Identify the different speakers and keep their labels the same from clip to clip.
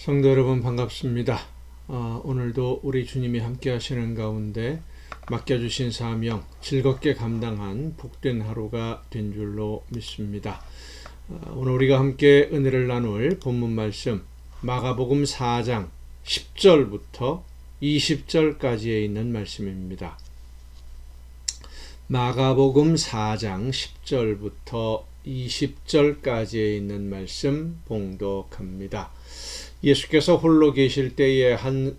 Speaker 1: 성도 여러분 반갑습니다. 오늘도 우리 주님이 함께 하시는 가운데 맡겨주신 사명 즐겁게 감당한 복된 하루가 된 줄로 믿습니다. 오늘 우리가 함께 은혜를 나눌 본문 말씀 마가복음 4장 10절부터 20절까지에 있는 말씀입니다. 마가복음 4장 10절부터 20절까지에 있는 말씀 봉독합니다. 예수께서 홀로 계실 때에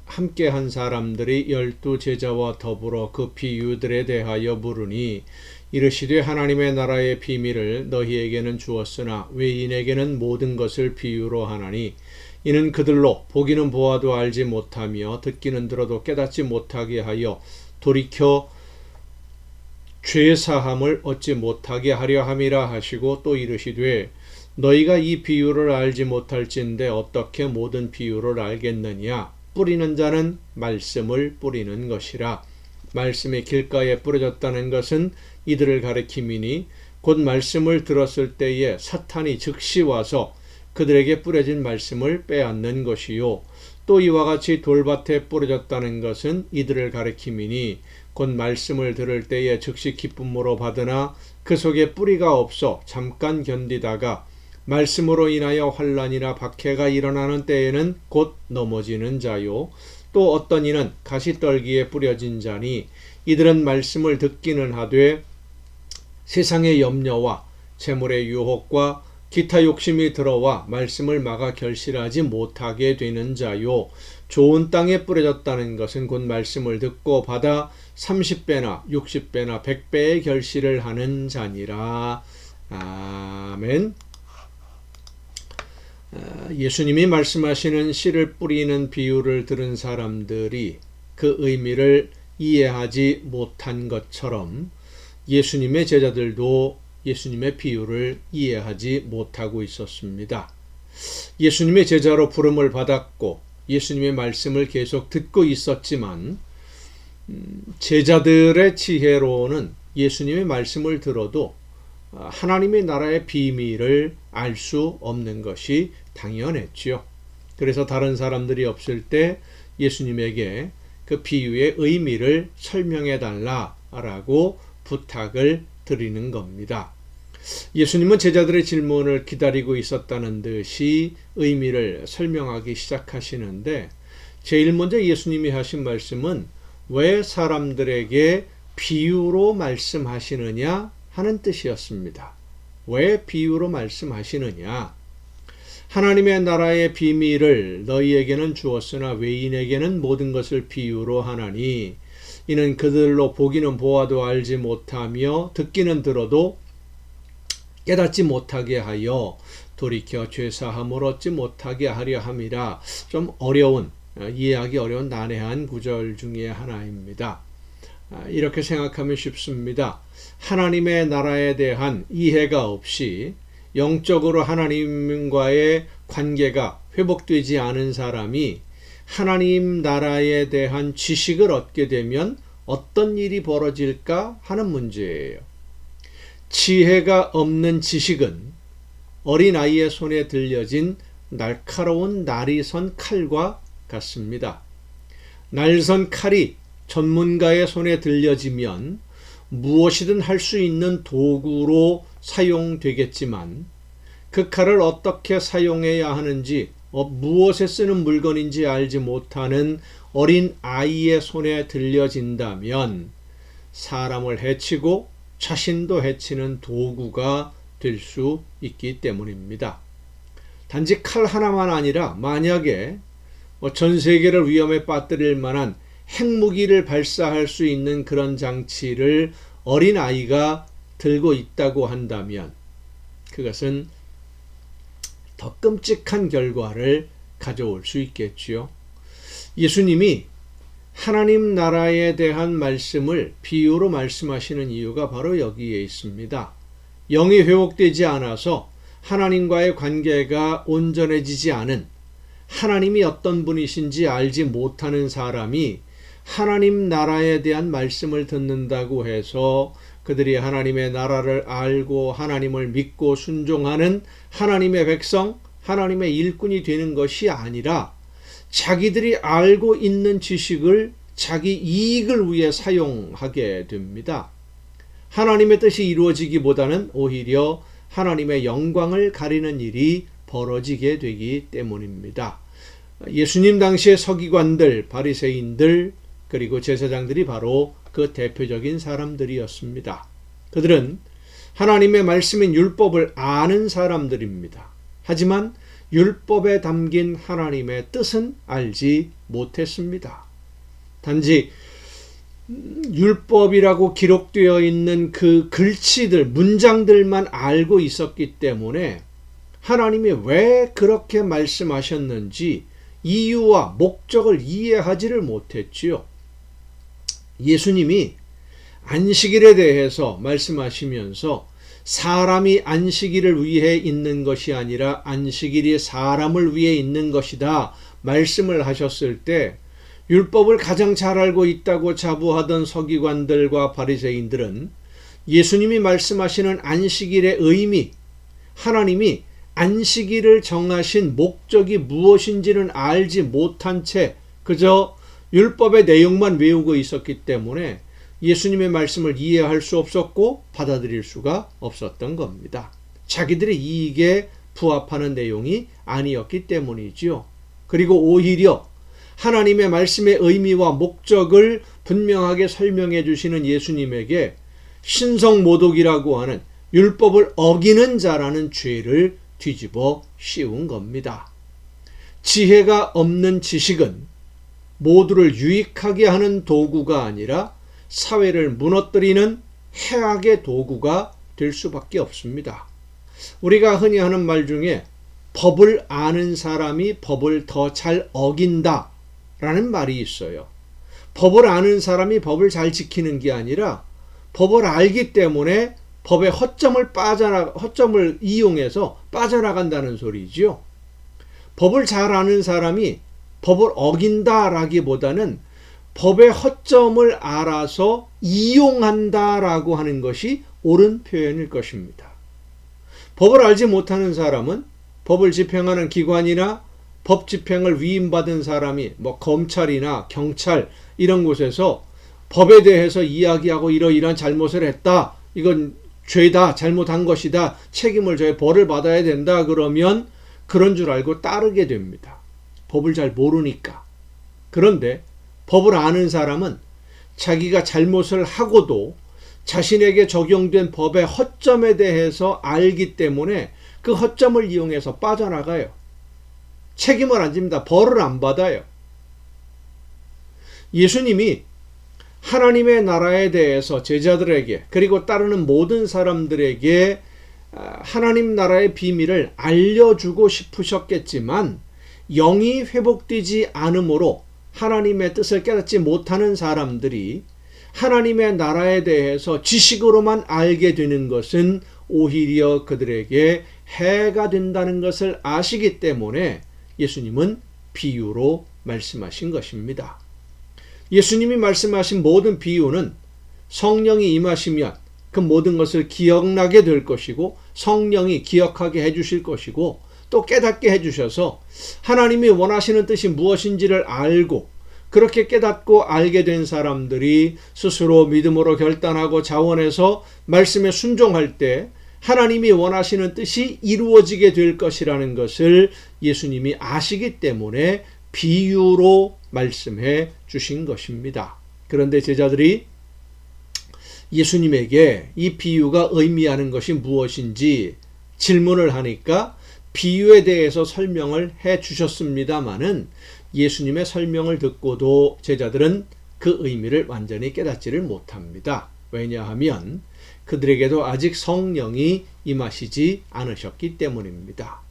Speaker 1: 함께 한 사람들이 12 제자와 더불어 그 비유들에 대하여 물으니 이르시되 하나님의 나라의 비밀을 너희에게는 주었으나 외인에게는 모든 것을 비유로 하나니 이는 그들로 보기는 보아도 알지 못하며 듣기는 들어도 깨닫지 못하게 하여 돌이켜 죄사함을 얻지 못하게 하려 함이라 하시고 또 이르시되 너희가 이 비유를 알지 못할진대 어떻게 모든 비유를 알겠느냐. 뿌리는 자는 말씀을 뿌리는 것이라. 말씀이 길가에 뿌려졌다는 것은 이들을 가리킴이니 곧 말씀을 들었을 때에 사탄이 즉시 와서 그들에게 뿌려진 말씀을 빼앗는 것이요. 또 이와 같이 돌밭에 뿌려졌다는 것은 이들을 가리킴이니 곧 말씀을 들을 때에 즉시 기쁨으로 받으나 그 속에 뿌리가 없어 잠깐 견디다가 말씀으로 인하여 환난이나 박해가 일어나는 때에는 곧 넘어지는 자요. 또 어떤 이는 가시떨기에 뿌려진 자니 이들은 말씀을 듣기는 하되 세상의 염려와 재물의 유혹과 기타 욕심이 들어와 말씀을 막아 결실하지 못하게 되는 자요. 좋은 땅에 뿌려졌다는 것은 곧 말씀을 듣고 받아 30배나 60배나 100배의 결실을 하는 자니라. 아멘. 예수님이 말씀하시는 씨를 뿌리는 비유를 들은 사람들이 그 의미를 이해하지 못한 것처럼 예수님의 제자들도 예수님의 비유를 이해하지 못하고 있었습니다. 예수님의 제자로 부름을 받았고 예수님의 말씀을 계속 듣고 있었지만 제자들의 지혜로는 예수님의 말씀을 들어도 하나님의 나라의 비밀을 알 수 없는 것이 당연했지요. 그래서 다른 사람들이 없을 때 예수님에게 그 비유의 의미를 설명해 달라라고 부탁을 드리는 겁니다. 예수님은 제자들의 질문을 기다리고 있었다는 듯이 의미를 설명하기 시작하시는데 제일 먼저 예수님이 하신 말씀은 왜 사람들에게 비유로 말씀하시느냐 하는 뜻이었습니다. 왜 비유로 말씀하시느냐? 하나님의 나라의 비밀을 너희에게는 주었으나 외인에게는 모든 것을 비유로 하나니 이는 그들로 보기는 보아도 알지 못하며 듣기는 들어도 깨닫지 못하게 하여 돌이켜 죄사함을 얻지 못하게 하려 함이라. 좀 이해하기 어려운 난해한 구절 중에 하나입니다. 이렇게 생각하면 쉽습니다. 하나님의 나라에 대한 이해가 없이 영적으로 하나님과의 관계가 회복되지 않은 사람이 하나님 나라에 대한 지식을 얻게 되면 어떤 일이 벌어질까 하는 문제예요. 지혜가 없는 지식은 어린아이의 손에 들려진 날카로운 날이 선 칼과 같습니다. 날선 칼이 전문가의 손에 들려지면 무엇이든 할 수 있는 도구로 사용되겠지만 그 칼을 어떻게 사용해야 하는지 무엇에 쓰는 물건인지 알지 못하는 어린 아이의 손에 들려진다면 사람을 해치고 자신도 해치는 도구가 될 수 있기 때문입니다. 단지 칼 하나만 아니라 만약에 전 세계를 위험에 빠뜨릴 만한 핵무기를 발사할 수 있는 그런 장치를 어린 아이가 들고 있다고 한다면 그것은 더 끔찍한 결과를 가져올 수 있겠지요. 예수님이 하나님 나라에 대한 말씀을 비유로 말씀하시는 이유가 바로 여기에 있습니다. 영이 회복되지 않아서 하나님과의 관계가 온전해지지 않은 하나님이 어떤 분이신지 알지 못하는 사람이 하나님 나라에 대한 말씀을 듣는다고 해서 그들이 하나님의 나라를 알고 하나님을 믿고 순종하는 하나님의 백성, 하나님의 일꾼이 되는 것이 아니라 자기들이 알고 있는 지식을 자기 이익을 위해 사용하게 됩니다. 하나님의 뜻이 이루어지기보다는 오히려 하나님의 영광을 가리는 일이 벌어지게 되기 때문입니다. 예수님 당시의 서기관들, 바리새인들, 그리고 제사장들이 바로 그 대표적인 사람들이었습니다. 그들은 하나님의 말씀인 율법을 아는 사람들입니다. 하지만 율법에 담긴 하나님의 뜻은 알지 못했습니다. 단지 율법이라고 기록되어 있는 그 글씨들, 문장들만 알고 있었기 때문에 하나님이 왜 그렇게 말씀하셨는지 이유와 목적을 이해하지를 못했지요. 예수님이 안식일에 대해서 말씀하시면서 사람이 안식일을 위해 있는 것이 아니라 안식일이 사람을 위해 있는 것이다 말씀을 하셨을 때 율법을 가장 잘 알고 있다고 자부하던 서기관들과 바리새인들은 예수님이 말씀하시는 안식일의 의미, 하나님이 안식일을 정하신 목적이 무엇인지는 알지 못한 채 그저 율법의 내용만 외우고 있었기 때문에 예수님의 말씀을 이해할 수 없었고 받아들일 수가 없었던 겁니다. 자기들의 이익에 부합하는 내용이 아니었기 때문이지요. 그리고 오히려 하나님의 말씀의 의미와 목적을 분명하게 설명해 주시는 예수님에게 신성모독이라고 하는 율법을 어기는 자라는 죄를 뒤집어 씌운 겁니다. 지혜가 없는 지식은 모두를 유익하게 하는 도구가 아니라 사회를 무너뜨리는 해악의 도구가 될 수밖에 없습니다. 우리가 흔히 하는 말 중에 법을 아는 사람이 법을 더 잘 어긴다 라는 말이 있어요. 법을 아는 사람이 법을 잘 지키는 게 아니라 법을 알기 때문에 법의 허점을 이용해서 빠져나간다는 소리지요. 법을 잘 아는 사람이 법을 어긴다라기보다는 법의 허점을 알아서 이용한다라고 하는 것이 옳은 표현일 것입니다. 법을 알지 못하는 사람은 법을 집행하는 기관이나 법 집행을 위임받은 사람이 검찰이나 경찰 이런 곳에서 법에 대해서 이야기하고 이러이러한 잘못을 했다. 이건 죄다. 잘못한 것이다. 책임을 져야 벌을 받아야 된다. 그러면 그런 줄 알고 따르게 됩니다. 법을 잘 모르니까. 그런데 법을 아는 사람은 자기가 잘못을 하고도 자신에게 적용된 법의 허점에 대해서 알기 때문에 그 허점을 이용해서 빠져나가요. 책임을 안 집니다. 벌을 안 받아요. 예수님이 하나님의 나라에 대해서 제자들에게 그리고 따르는 모든 사람들에게 하나님 나라의 비밀을 알려주고 싶으셨겠지만 영이 회복되지 않으므로 하나님의 뜻을 깨닫지 못하는 사람들이 하나님의 나라에 대해서 지식으로만 알게 되는 것은 오히려 그들에게 해가 된다는 것을 아시기 때문에 예수님은 비유로 말씀하신 것입니다. 예수님이 말씀하신 모든 비유는 성령이 임하시면 그 모든 것을 기억나게 될 것이고 성령이 기억하게 해주실 것이고 또 깨닫게 해주셔서 하나님이 원하시는 뜻이 무엇인지를 알고 그렇게 깨닫고 알게 된 사람들이 스스로 믿음으로 결단하고 자원해서 말씀에 순종할 때 하나님이 원하시는 뜻이 이루어지게 될 것이라는 것을 예수님이 아시기 때문에 비유로 말씀해 주신 것입니다. 그런데 제자들이 예수님에게 이 비유가 의미하는 것이 무엇인지 질문을 하니까 비유에 대해서 설명을 해 주셨습니다마는 예수님의 설명을 듣고도 제자들은 그 의미를 완전히 깨닫지를 못합니다. 왜냐하면 그들에게도 아직 성령이 임하시지 않으셨기 때문입니다.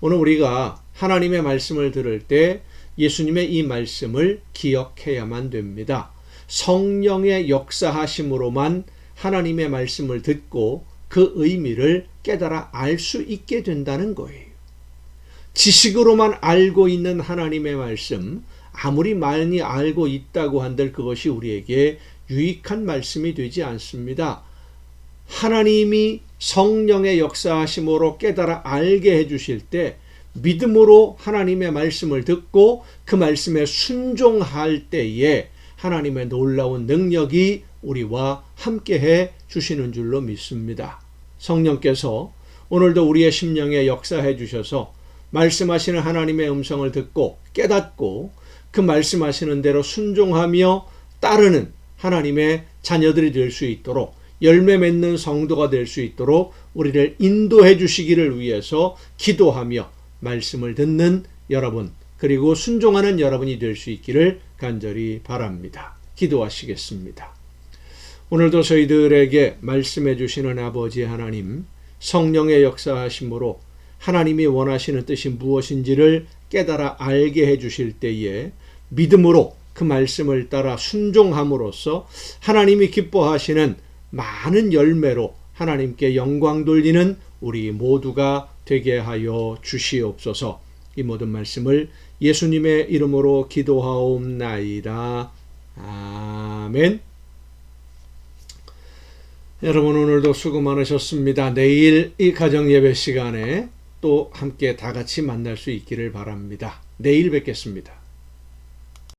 Speaker 1: 오늘 우리가 하나님의 말씀을 들을 때 예수님의 이 말씀을 기억해야만 됩니다. 성령의 역사하심으로만 하나님의 말씀을 듣고 그 의미를 깨달아 알 수 있게 된다는 거예요. 지식으로만 알고 있는 하나님의 말씀, 아무리 많이 알고 있다고 한들 그것이 우리에게 유익한 말씀이 되지 않습니다. 하나님이 성령의 역사하심으로 깨달아 알게 해주실 때 믿음으로 하나님의 말씀을 듣고 그 말씀에 순종할 때에 하나님의 놀라운 능력이 우리와 함께해 주시는 줄로 믿습니다. 성령께서 오늘도 우리의 심령에 역사해 주셔서 말씀하시는 하나님의 음성을 듣고 깨닫고 그 말씀하시는 대로 순종하며 따르는 하나님의 자녀들이 될 수 있도록 열매 맺는 성도가 될 수 있도록 우리를 인도해 주시기를 위해서 기도하며 말씀을 듣는 여러분 그리고 순종하는 여러분이 될 수 있기를 간절히 바랍니다. 기도하시겠습니다. 오늘도 저희들에게 말씀해 주시는 아버지 하나님, 성령의 역사하심으로 하나님이 원하시는 뜻이 무엇인지를 깨달아 알게 해 주실 때에 믿음으로 그 말씀을 따라 순종함으로써 하나님이 기뻐하시는 많은 열매로 하나님께 영광 돌리는 우리 모두가 되게 하여 주시옵소서. 이 모든 말씀을 예수님의 이름으로 기도하옵나이다. 아멘. 여러분 오늘도 수고 많으셨습니다. 내일 이 가정 예배 시간에 또 함께 다 같이 만날 수 있기를 바랍니다. 내일 뵙겠습니다.